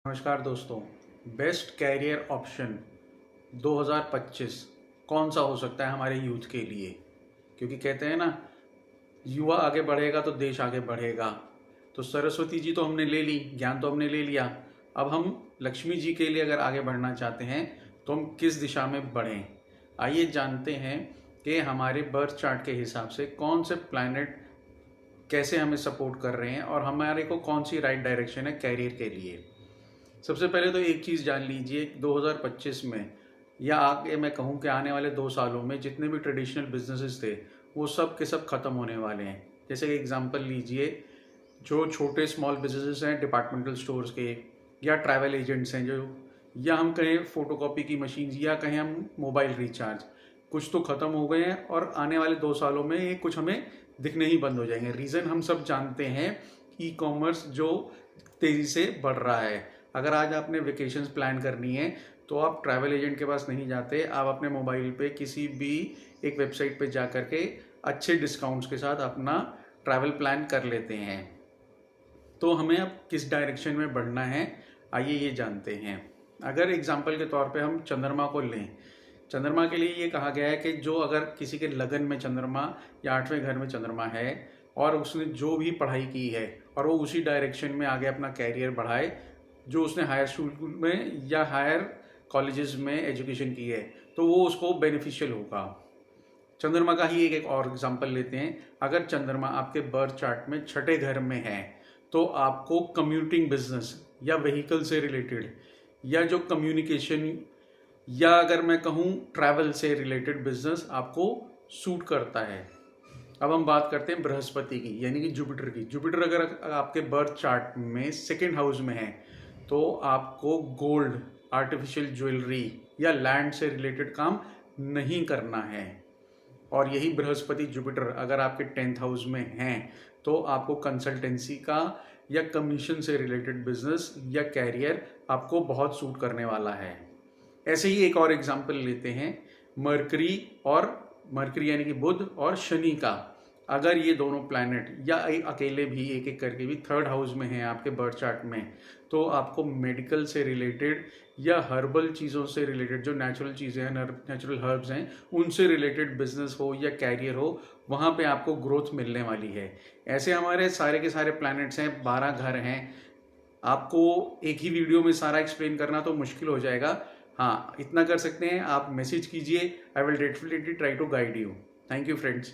नमस्कार दोस्तों। Best career option 2025 कौन सा हो सकता है हमारे यूथ के लिए? क्योंकि कहते हैं ना, युवा आगे बढ़ेगा तो देश आगे बढ़ेगा। तो सरस्वती जी तो हमने ले ली, ज्ञान तो हमने ले लिया। अब हम लक्ष्मी जी के लिए अगर आगे बढ़ना चाहते हैं तो हम किस दिशा में बढ़ें? आइए जानते हैं कि हमारे बर्थ चार्ट के हिसाब से कौन से प्लैनेट कैसे हमें सपोर्ट कर रहे हैं और हमारे को कौन सी राइट डायरेक्शन है कैरियर के लिए। सबसे पहले तो एक चीज़ जान लीजिए, 2025 में या आगे मैं कहूँ कि आने वाले 2 सालों में जितने भी ट्रेडिशनल बिजनेसेस थे वो सब के सब ख़त्म होने वाले हैं। जैसे कि एग्जांपल लीजिए, जो छोटे स्मॉल बिजनेसेस हैं डिपार्टमेंटल स्टोर्स के, या ट्रैवल एजेंट्स हैं जो, या हम कहें फ़ोटोकॉपी की मशीन, या कहें हम मोबाइल रिचार्ज, कुछ तो ख़त्म हो गए हैं और आने वाले 2 सालों में ये कुछ हमें दिखने ही बंद हो जाएंगे। रीज़न हम सब जानते हैं, ई कॉमर्स जो तेज़ी से बढ़ रहा है। अगर आज आपने वेकेशंस प्लान करनी है तो आप ट्रैवल एजेंट के पास नहीं जाते, आप अपने मोबाइल पे किसी भी एक वेबसाइट पे जा कर के अच्छे डिस्काउंट्स के साथ अपना ट्रैवल प्लान कर लेते हैं। तो हमें अब किस डायरेक्शन में बढ़ना है, आइए ये जानते हैं। अगर एग्जाम्पल के तौर पे हम चंद्रमा को लें, चंद्रमा के लिए ये कहा गया है कि जो अगर किसी के लगन में चंद्रमा या 8वें घर में चंद्रमा है और उसने जो भी पढ़ाई की है और वो उसी डायरेक्शन में आगे अपना कैरियर बढ़ाए जो उसने हायर स्कूल में या हायर कॉलेजेस में एजुकेशन की है, तो वो उसको बेनिफिशियल होगा। चंद्रमा का ही एक और एग्जांपल लेते हैं। अगर चंद्रमा आपके बर्थ चार्ट में 6ठे घर में है तो आपको कम्यूटिंग बिजनेस या व्हीकल से रिलेटेड, या जो कम्युनिकेशन, या अगर मैं कहूँ ट्रैवल से रिलेटेड बिजनेस आपको सूट करता है। अब हम बात करते हैं बृहस्पति की, यानी कि जुपिटर की। जुपिटर अगर आपके बर्थ चार्ट में 2nd हाउस में है तो आपको गोल्ड, आर्टिफिशियल ज्वेलरी या लैंड से रिलेटेड काम नहीं करना है। और यही बृहस्पति जुपिटर अगर आपके 10th हाउस में हैं तो आपको कंसल्टेंसी का या कमीशन से रिलेटेड बिजनेस या कैरियर आपको बहुत सूट करने वाला है। ऐसे ही एक और एग्जांपल लेते हैं, मरकरी यानी कि बुध और शनि का। अगर ये दोनों प्लैनेट या अकेले भी एक एक करके भी 3rd हाउस में हैं आपके बर्थ चार्ट में, तो आपको मेडिकल से रिलेटेड या हर्बल चीज़ों से रिलेटेड, जो नेचुरल चीज़ें हैं, नेचुरल हर्ब्स हैं, उनसे रिलेटेड बिजनेस हो या कैरियर हो, वहाँ पे आपको ग्रोथ मिलने वाली है। ऐसे हमारे सारे के सारे प्लैनेट्स हैं, 12 घर हैं। आपको एक ही वीडियो में सारा एक्सप्लेन करना तो मुश्किल हो जाएगा। हाँ, इतना कर सकते हैं, आप मैसेज कीजिए, I will definitely try to guide you. Thank you friends.